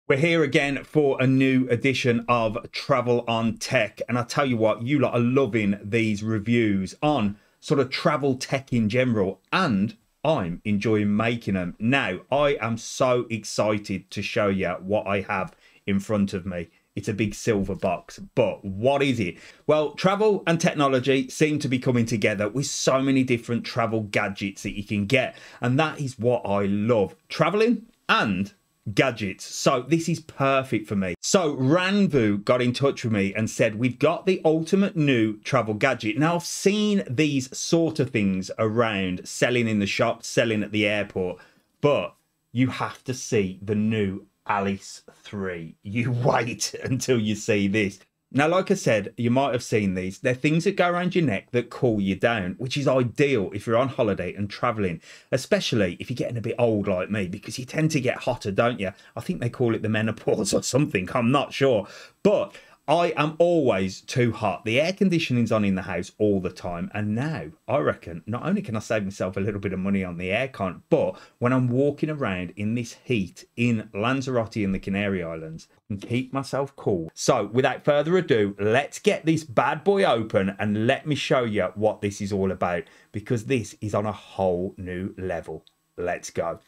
We're here again for a new edition of Travel on Tech. And I tell you what, you lot are loving these reviews on sort of travel tech in general. And I'm enjoying making them. Now, I am so excited to show you what I have in front of me. It's a big silver box, but what is it? Well, travel and technology seem to be coming together with so many different travel gadgets that you can get. And that is what I love, traveling and gadgets. So this is perfect for me. So Ranvoo got in touch with me and said, we've got the ultimate new travel gadget. Now I've seen these sort of things around, selling in the shop, selling at the airport, but you have to see the new AICE 3. You wait until you see this. Now, like I said, you might have seen these. They're things that go around your neck that cool you down, which is ideal if you're on holiday and traveling, especially if you're getting a bit old like me, because you tend to get hotter, don't you? I think they call it the menopause or something. I'm not sure. But I am always too hot. The air conditioning's on in the house all the time. And now I reckon not only can I save myself a little bit of money on the aircon, but when I'm walking around in this heat in Lanzarote in the Canary Islands, I can keep myself cool. So without further ado, let's get this bad boy open and let me show you what this is all about, because this is on a whole new level. Let's go.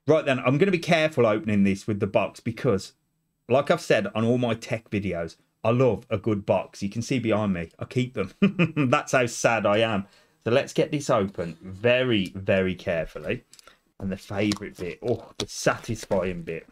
Right then, I'm going to be careful opening this with the box because, like I've said on all my tech videos, I love a good box. You can see behind me, I keep them. That's how sad I am. So let's get this open very, very carefully. And the favourite bit, oh, the satisfying bit,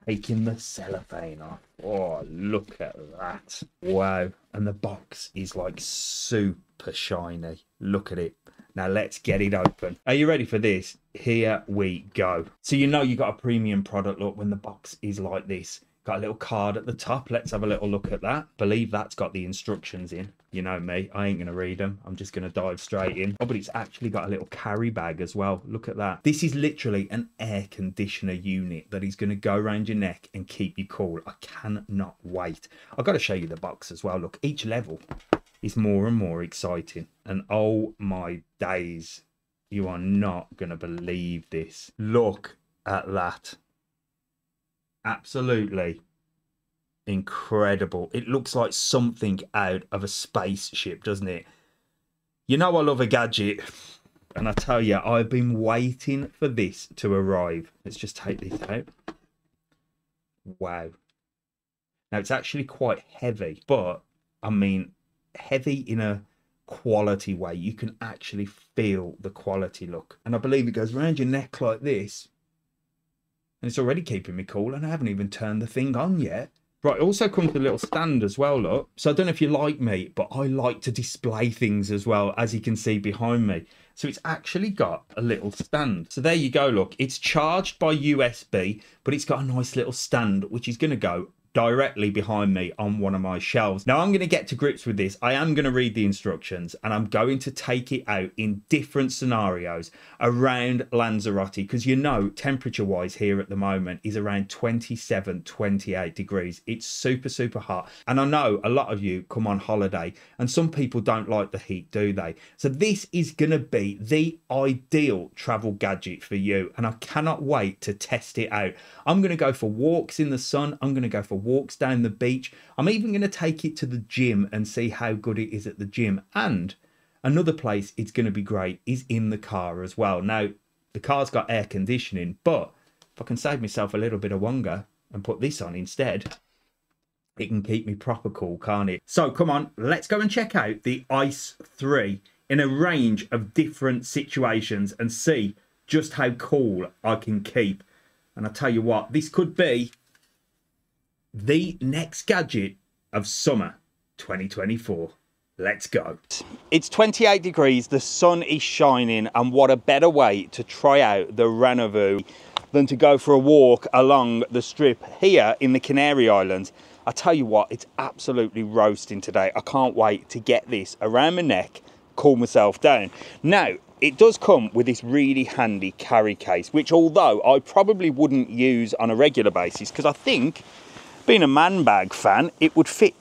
taking the cellophane off. Oh, look at that. Wow. And the box is like super shiny. Look at it. Now let's get it open. Are you ready for this? Here we go. So you know you got a premium product look when the box is like this. Got a little card at the top. Let's have a little look at that. Believe that's got the instructions in. You know me, I ain't going to read them. I'm just going to dive straight in. Oh, but it's actually got a little carry bag as well. Look at that. This is literally an air conditioner unit that is going to go around your neck and keep you cool. I cannot wait. I've got to show you the box as well. Look, each level is more and more exciting. And oh my days, you are not going to believe this. Look at that. Absolutely incredible. It looks like something out of a spaceship, doesn't it? You know I love a gadget. And I tell you, I've been waiting for this to arrive. Let's just take this out. Wow. Now it's actually quite heavy, but I mean, heavy in a quality way. You can actually feel the quality, look. And I believe it goes around your neck like this. And it's already keeping me cool, and I haven't even turned the thing on yet. Right, it also comes with a little stand as well, look. So I don't know if you like me, but I like to display things as well, as you can see behind me. So it's actually got a little stand. So there you go, look. It's charged by USB, but it's got a nice little stand, which is going to go directly behind me on one of my shelves. Now I'm going to get to grips with this. I am going to read the instructions and I'm going to take it out in different scenarios around Lanzarote, because you know temperature wise here at the moment is around 27, 28 degrees. It's super hot, and I know a lot of you come on holiday and some people don't like the heat, do they? So this is going to be the ideal travel gadget for you, and I cannot wait to test it out. I'm going to go for walks in the sun. I'm going to go for walks down the beach. I'm even going to take it to the gym and see how good it is at the gym. And another place it's going to be great is in the car as well. Now, the car's got air conditioning, but if I can save myself a little bit of wonga and put this on instead, it can keep me proper cool, can't it? So come on, let's go and check out the AICE 3 in a range of different situations and see just how cool I can keep. And I tell you what, this could be the next gadget of summer 2024. Let's go. It's 28 degrees, the sun is shining, and what a better way to try out the Ranvoo than to go for a walk along the strip here in the Canary Islands. I tell you what, it's absolutely roasting today. I can't wait to get this around my neck, cool myself down. Now, it does come with this really handy carry case, which although I probably wouldn't use on a regular basis, because I think, being a man bag fan, it would fit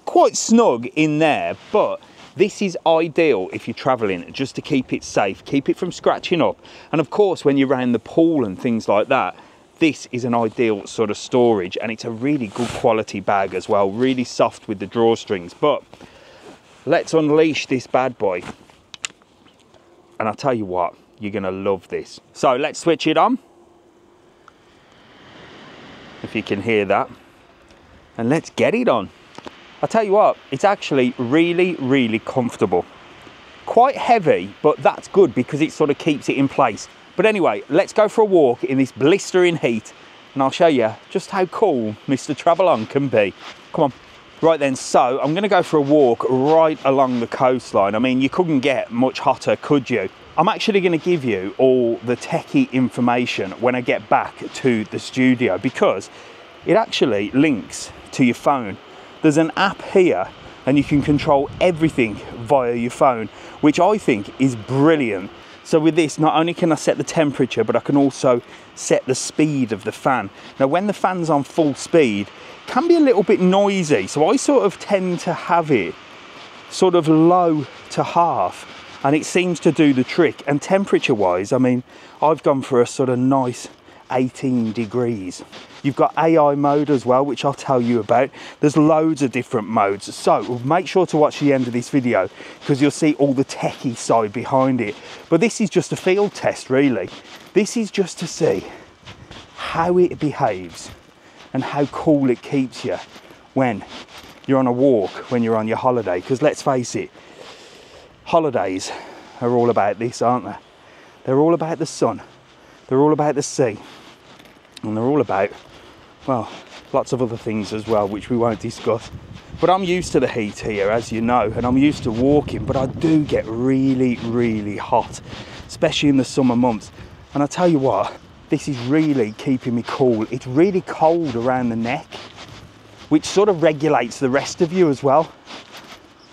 quite snug in there, but This is ideal if you're traveling, just to keep it safe, keep it from scratching up. And of course, when you're around the pool and things like that, this is an ideal sort of storage, and it's a really good quality bag as well, really soft with the drawstrings. But let's unleash this bad boy. And I'll tell you what, you're gonna love this. So let's switch it on, if you can hear that, and let's get it on. I'll tell you what, it's actually really, really comfortable. Quite heavy, but that's good because it sort of keeps it in place. But anyway, let's go for a walk in this blistering heat, and I'll show you just how cool Mr. TravelON can be. Come on. Right then, so I'm gonna go for a walk right along the coastline. I mean, you couldn't get much hotter, could you? I'm actually gonna give you all the techie information when I get back to the studio, because it actually links to your phone. There's an app here and you can control everything via your phone, which I think is brilliant. So with this, not only can I set the temperature, but I can also set the speed of the fan. Now, when the fan's on full speed, it can be a little bit noisy. So I sort of tend to have it sort of low to half, and it seems to do the trick. And temperature wise, I mean, I've gone for a sort of nice 18 degrees. You've got AI mode as well, which I'll tell you about. There's loads of different modes, so make sure to watch the end of this video because you'll see all the techie side behind it. But this is just a field test, really. This is just to see how it behaves and how cool it keeps you when you're on a walk, when you're on your holiday. Because let's face it, holidays are all about this, aren't they? They're all about the sun, they're all about the sea, and they're all about, well, lots of other things as well, which we won't discuss. But I'm used to the heat here, as you know, and I'm used to walking, but I do get really, really hot, especially in the summer months. And I tell you what, this is really keeping me cool. It's really cold around the neck, which sort of regulates the rest of you as well.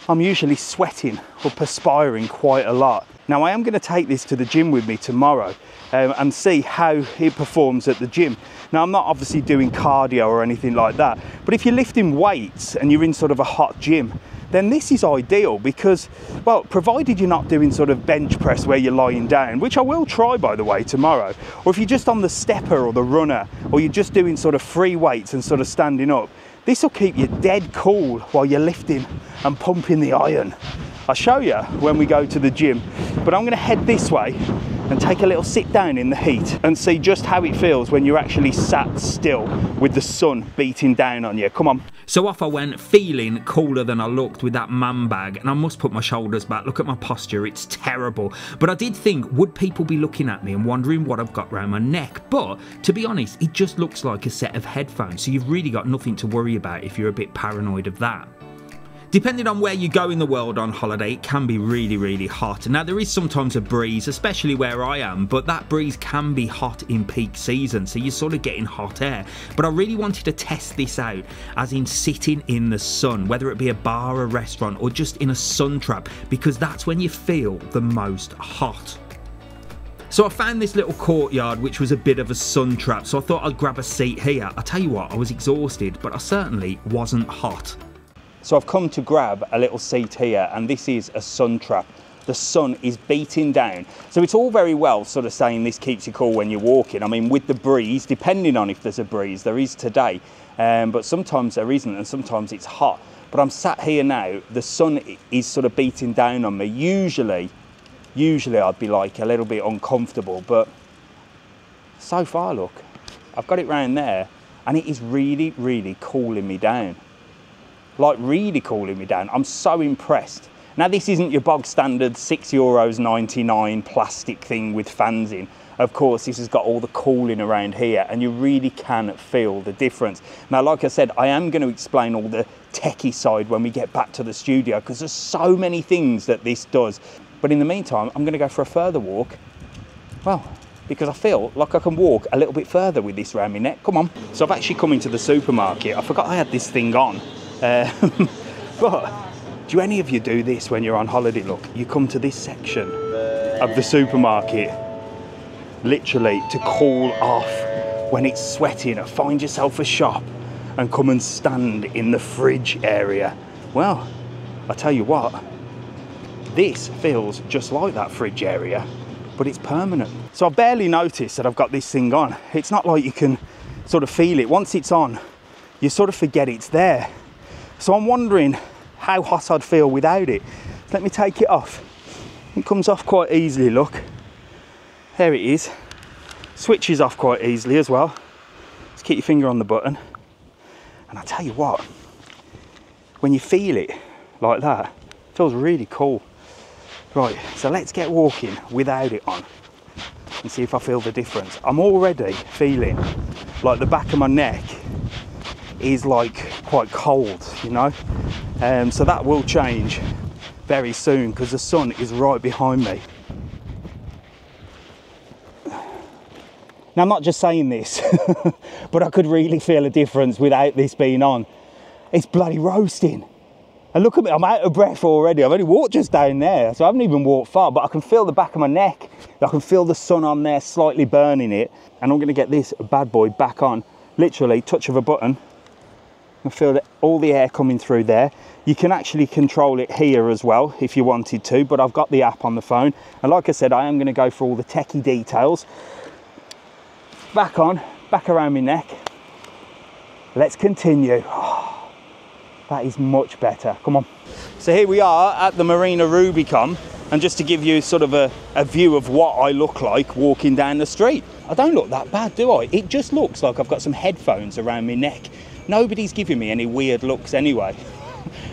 I'm usually sweating or perspiring quite a lot. Now, I am going to take this to the gym with me tomorrow and see how it performs at the gym. Now, I'm not obviously doing cardio or anything like that, but if you're lifting weights and you're in sort of a hot gym, then this is ideal because, well, provided you're not doing sort of bench press where you're lying down, which I will try, by the way, tomorrow, or if you're just on the stepper or the runner, or you're just doing sort of free weights and sort of standing up, this will keep you dead cool while you're lifting and pumping the iron. I'll show you when we go to the gym, but I'm gonna head this way and take a little sit down in the heat and see just how it feels when you're actually sat still with the sun beating down on you. Come on. So off I went, feeling cooler than I looked with that man bag, and I must put my shoulders back. Look at my posture, it's terrible. But I did think, would people be looking at me and wondering what I've got around my neck? But to be honest, it just looks like a set of headphones, so you've really got nothing to worry about if you're a bit paranoid of that. Depending on where you go in the world on holiday, it can be really, really hot. Now, there is sometimes a breeze, especially where I am, but that breeze can be hot in peak season, so you're sort of getting hot air. But I really wanted to test this out, as in sitting in the sun, whether it be a bar, a restaurant, or just in a sun trap, because that's when you feel the most hot. So I found this little courtyard, which was a bit of a sun trap, so I thought I'd grab a seat here. I tell you what, I was exhausted, but I certainly wasn't hot. So I've come to grab a little seat here, and this is a sun trap. The sun is beating down. So it's all very well sort of saying this keeps you cool when you're walking. I mean, with the breeze, depending on if there's a breeze, there is today, but sometimes there isn't, and sometimes it's hot. But I'm sat here now, the sun is sort of beating down on me. Usually I'd be like a little bit uncomfortable, but so far, look, I've got it round there, and it is really, really cooling me down. Like, really cooling me down. I'm so impressed. Now, this isn't your bog standard €6.99 plastic thing with fans in. Of course, this has got all the cooling around here, and you really can feel the difference. Now, like I said, I am going to explain all the techie side when we get back to the studio, because there's so many things that this does. But in the meantime, I'm going to go for a further walk. Well, because I feel like I can walk a little bit further with this around my neck. Come on. So I've actually come into the supermarket. I forgot I had this thing on. But do any of you do this when you're on holiday? Look, you come to this section of the supermarket literally to cool off when it's sweating, or find yourself a shop and come and stand in the fridge area. Well, I tell you what, This feels just like that fridge area, but it's permanent. So I barely noticed that I've got this thing on. It's not like you can sort of feel it. Once it's on, you sort of forget it's there. So I'm wondering how hot I'd feel without it. Let me take it off. It comes off quite easily, look. There it is. Switches off quite easily as well. Just keep your finger on the button. And I tell you what, when you feel it like that, it feels really cool. Right, so let's get walking without it on and see if I feel the difference. I'm already feeling like the back of my neck is like quite cold, you know. So that will change very soon because the sun is right behind me. Now, I'm not just saying this, but I could really feel a difference without this being on. It's bloody roasting. And look at me, I'm out of breath already. I've only walked just down there, so I haven't even walked far, but I can feel the back of my neck. I can feel the sun on there slightly burning it. And I'm gonna get this bad boy back on. Literally, touch of a button. I feel all the air coming through there. You can actually control it here as well if you wanted to, but I've got the app on the phone. And like I said, I am gonna go for all the techie details. Back on, back around my neck. Let's continue. Oh, that is much better. Come on. So here we are at the Marina Rubicon, and just to give you sort of a view of what I look like walking down the street. I don't look that bad, do I? It just looks like I've got some headphones around my neck. Nobody's giving me any weird looks anyway.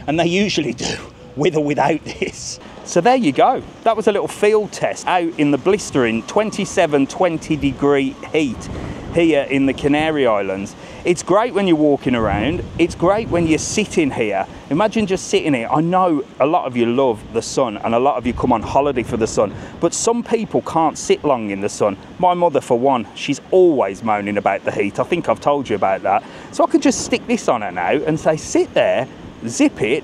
And they usually do, with or without this. So there you go. That was a little field test out in the blistering 27-20 degree heat here in the Canary Islands. It's great when you're walking around. It's great when you're sitting here. Imagine just sitting here. I know a lot of you love the sun and a lot of you come on holiday for the sun, but some people can't sit long in the sun. My mother, for one, she's always moaning about the heat. I think I've told you about that. So I could just stick this on her now and say, sit there, zip it.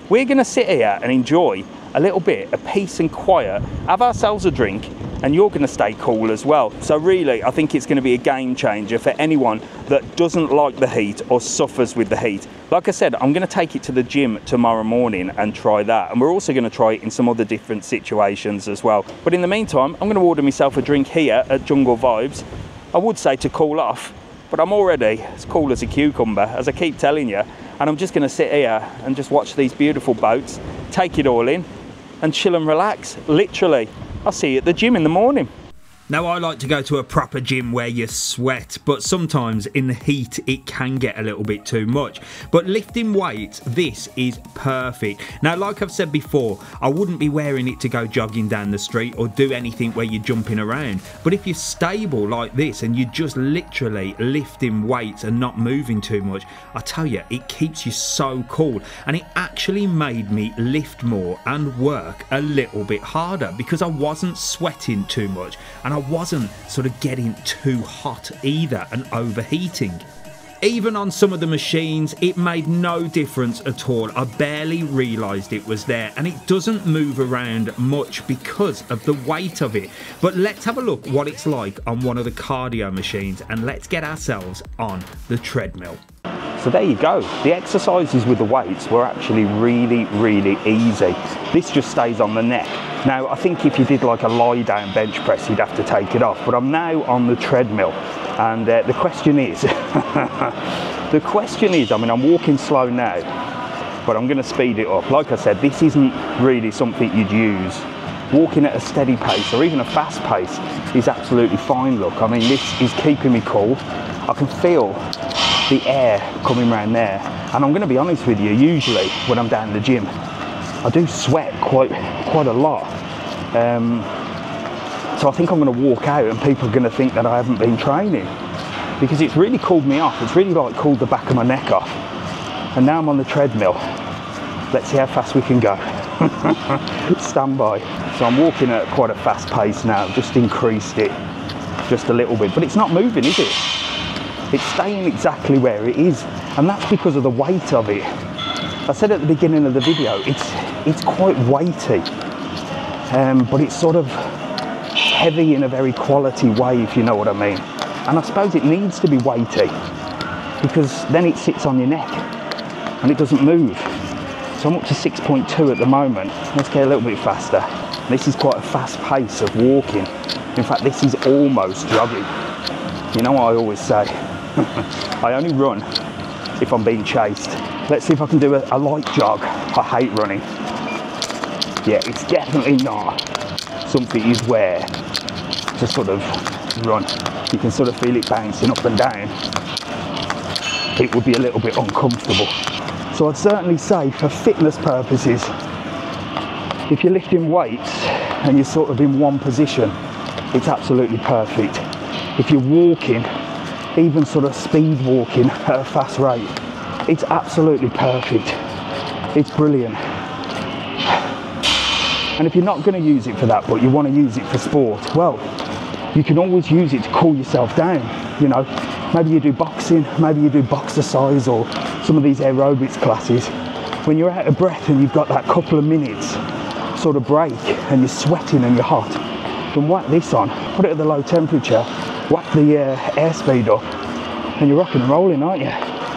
We're gonna sit here and enjoy a little bit of peace and quiet, have ourselves a drink, and you're going to stay cool as well. So really, I think it's going to be a game changer for anyone that doesn't like the heat or suffers with the heat. Like I said, I'm going to take it to the gym tomorrow morning and try that, and we're also going to try it in some other different situations as well. But in the meantime, I'm going to order myself a drink here at Jungle Vibes. I would say to cool off, but I'm already as cool as a cucumber, as I keep telling you, and I'm just going to sit here and just watch these beautiful boats, take it all in, and chill and relax, literally. I'll see you at the gym in the morning. Now, I like to go to a proper gym where you sweat, but sometimes in the heat it can get a little bit too much. But lifting weights, this is perfect. Now, like I've said before, I wouldn't be wearing it to go jogging down the street or do anything where you're jumping around. But if you're stable like this and you're just literally lifting weights and not moving too much, I tell you, it keeps you so cool. And it actually made me lift more and work a little bit harder because I wasn't sweating too much and I wasn't sort of getting too hot either and overheating. Even on some of the machines, it made no difference at all. I barely realised it was there, and it doesn't move around much because of the weight of it. But let's have a look what it's like on one of the cardio machines, and let's get ourselves on the treadmill. So there you go. The exercises with the weights were actually really easy. This just stays on the neck. Now, I think if you did like a lie down bench press, you'd have to take it off, but I'm now on the treadmill. And the question is, I mean, I'm walking slow now, but I'm gonna speed it up. Like I said, this isn't really something you'd use. Walking at a steady pace or even a fast pace is absolutely fine, look. I mean, this is keeping me cool. I can feel the air coming around there. And I'm gonna be honest with you, usually when I'm down in the gym, I do sweat quite a lot. So I think I'm gonna walk out and people are gonna think that I haven't been training because it's really cooled me off. It's really like cooled the back of my neck off. And now I'm on the treadmill. Let's see how fast we can go. Stand by. So I'm walking at quite a fast pace now, just increased it just a little bit, but it's not moving, is it? It's staying exactly where it is, and that's because of the weight of it. I said at the beginning of the video, it's quite weighty, but it's sort of heavy in a very quality way, if you know what I mean. And I suppose it needs to be weighty because then it sits on your neck and it doesn't move. So I'm up to 6.2 at the moment. Let's get a little bit faster. This is quite a fast pace of walking. In fact, this is almost jogging. You know what I always say? I only run if I'm being chased. Let's see if I can do a light jog. I hate running. Yeah, it's definitely not something you'd wear to sort of run. You can sort of feel it bouncing up and down. It would be a little bit uncomfortable. So I'd certainly say for fitness purposes, if you're lifting weights and you're sort of in one position, it's absolutely perfect. If you're walking, even sort of speed walking at a fast rate, it's absolutely perfect. It's brilliant. And if you're not going to use it for that, but you want to use it for sport, well, you can always use it to cool yourself down. You know, maybe you do boxing, maybe you do boxercise or some of these aerobics classes. When you're out of breath and you've got that couple of minutes sort of break and you're sweating and you're hot, then whack this on, put it at the low temperature, whack the airspeed up, and you're rocking and rolling, aren't you?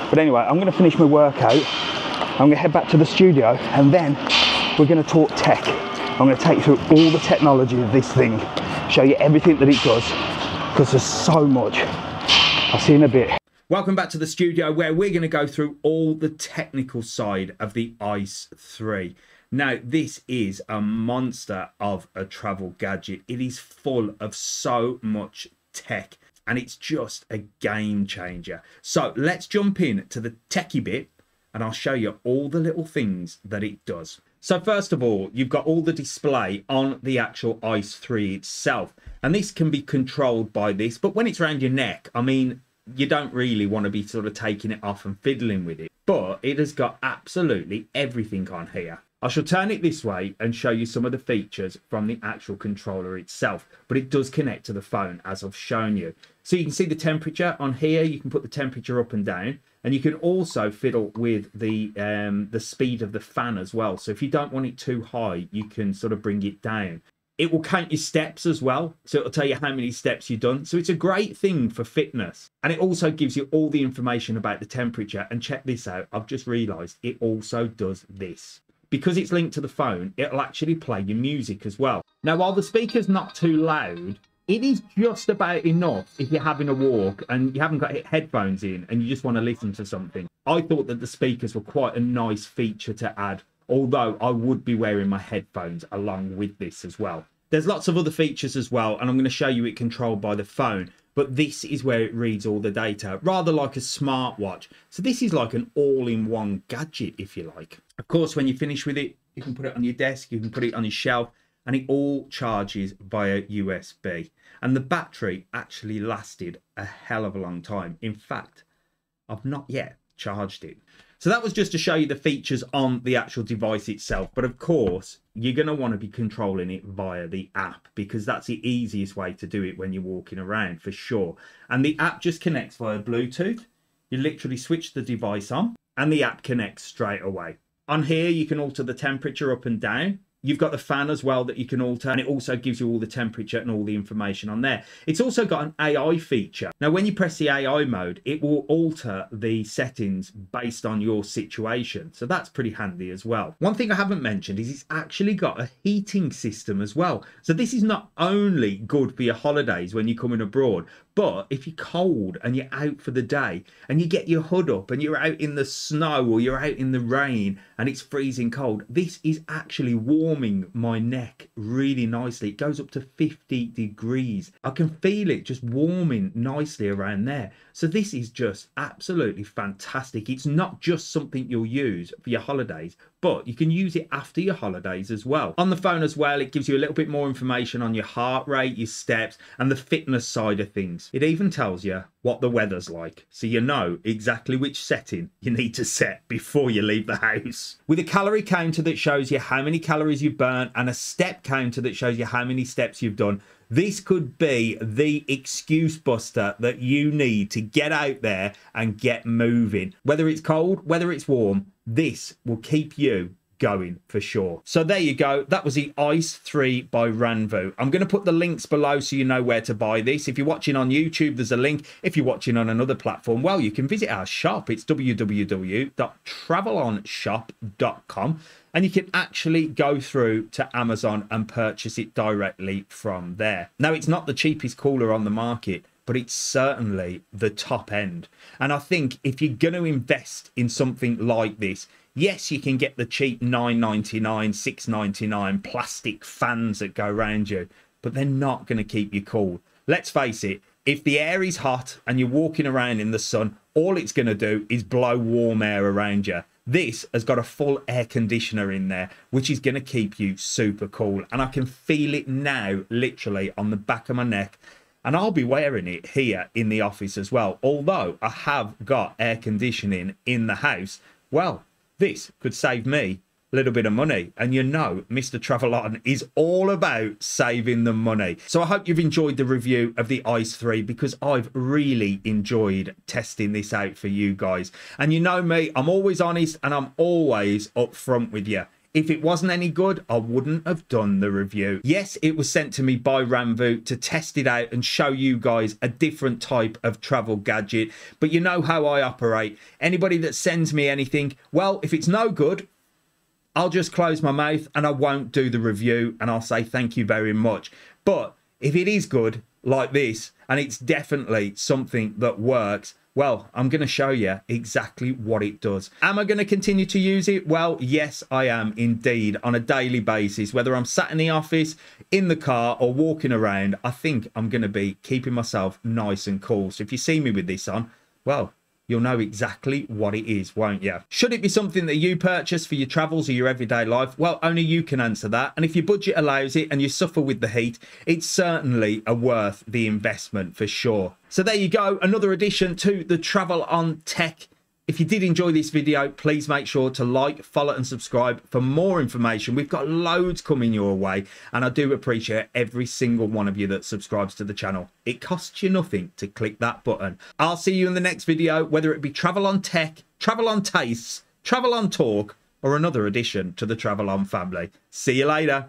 But anyway, I'm going to finish my workout. I'm going to head back to the studio and then we're going to talk tech. I'm going to take you through all the technology of this thing, show you everything that it does, because there's so much. I'll see you in a bit. Welcome back to the studio where we're going to go through all the technical side of the ICE 3. Now, this is a monster of a travel gadget. It is full of so much tech and it's just a game changer. So let's jump in to the techie bit and I'll show you all the little things that it does. So first of all, you've got all the display on the actual ICE 3 itself. And this can be controlled by this, but when it's around your neck, I mean, you don't really want to be sort of taking it off and fiddling with it. But it has got absolutely everything on here. I shall turn it this way and show you some of the features from the actual controller itself, but it does connect to the phone as I've shown you. So you can see the temperature on here. You can put the temperature up and down, and you can also fiddle with the speed of the fan as well. So if you don't want it too high, you can sort of bring it down. It will count your steps as well, so it'll tell you how many steps you've done. So it's a great thing for fitness. And it also gives you all the information about the temperature. And check this out, I've just realised it also does this. Because it's linked to the phone, it'll actually play your music as well. Now, while the speaker's not too loud, it is just about enough if you're having a walk and you haven't got headphones in and you just want to listen to something. I thought that the speakers were quite a nice feature to add, although I would be wearing my headphones along with this as well. There's lots of other features as well, and I'm going to show you it controlled by the phone, but this is where it reads all the data, rather like a smartwatch. So this is like an all-in-one gadget, if you like. Of course, when you finish with it, you can put it on your desk, you can put it on your shelf, and it all charges via USB. And the battery actually lasted a hell of a long time. In fact, I've not yet charged it. So that was just to show you the features on the actual device itself. But of course, you're going to want to be controlling it via the app, because that's the easiest way to do it when you're walking around, for sure. And the app just connects via Bluetooth. You literally switch the device on and the app connects straight away. On here, you can alter the temperature up and down. You've got the fan as well that you can alter, and it also gives you all the temperature and all the information on there. It's also got an AI feature. Now, when you press the AI mode, it will alter the settings based on your situation. So that's pretty handy as well. One thing I haven't mentioned is it's actually got a heating system as well. So this is not only good for your holidays when you're coming abroad, but if you're cold and you're out for the day and you get your hood up and you're out in the snow or you're out in the rain and it's freezing cold, this is actually warming my neck really nicely. It goes up to 50 degrees. I can feel it just warming nicely around there. So this is just absolutely fantastic. It's not just something you'll use for your holidays, but you can use it after your holidays as well. On the phone as well, it gives you a little bit more information on your heart rate, your steps, and the fitness side of things. It even tells you what the weather's like, so you know exactly which setting you need to set before you leave the house. With a calorie counter that shows you how many calories you've burnt and a step counter that shows you how many steps you've done, this could be the excuse buster that you need to get out there and get moving. Whether it's cold, whether it's warm, this will keep you going for sure. So there you go. That was the ICE 3 by Ranvoo. I'm going to put the links below so you know where to buy this. If you're watching on YouTube, there's a link. If you're watching on another platform, well, you can visit our shop. It's www.travelonshop.com. And you can actually go through to Amazon and purchase it directly from there. Now, it's not the cheapest cooler on the market, but it's certainly the top end. And I think if you're going to invest in something like this, yes, you can get the cheap $9.99, $6.99 plastic fans that go around you, but they're not going to keep you cool. Let's face it, if the air is hot and you're walking around in the sun, all it's going to do is blow warm air around you. This has got a full air conditioner in there, which is going to keep you super cool. And I can feel it now, literally on the back of my neck. And I'll be wearing it here in the office as well. Although I have got air conditioning in the house, well, this could save me a little bit of money. And you know, Mr. TravelOn is all about saving the money. So I hope you've enjoyed the review of the ICE 3 because I've really enjoyed testing this out for you guys. And you know me, I'm always honest and I'm always upfront with you. If it wasn't any good, I wouldn't have done the review. Yes, it was sent to me by Ranvoo to test it out and show you guys a different type of travel gadget. But you know how I operate. Anybody that sends me anything, well, if it's no good, I'll just close my mouth and I won't do the review and I'll say thank you very much. But if it is good like this and it's definitely something that works, well, I'm going to show you exactly what it does. Am I going to continue to use it? Well, yes, I am indeed, on a daily basis. Whether I'm sat in the office, in the car or walking around, I think I'm going to be keeping myself nice and cool. So if you see me with this on, well, you'll know exactly what it is, won't you? Should it be something that you purchase for your travels or your everyday life? Well, only you can answer that. And if your budget allows it and you suffer with the heat, it's certainly worth the investment for sure. So there you go, another addition to the Travel On Tech. If you did enjoy this video, please make sure to like, follow and subscribe for more information. We've got loads coming your way and I do appreciate every single one of you that subscribes to the channel. It costs you nothing to click that button. I'll see you in the next video, whether it be Travel On Tech, Travel On Tastes, Travel On Talk or another addition to the Travel On family. See you later.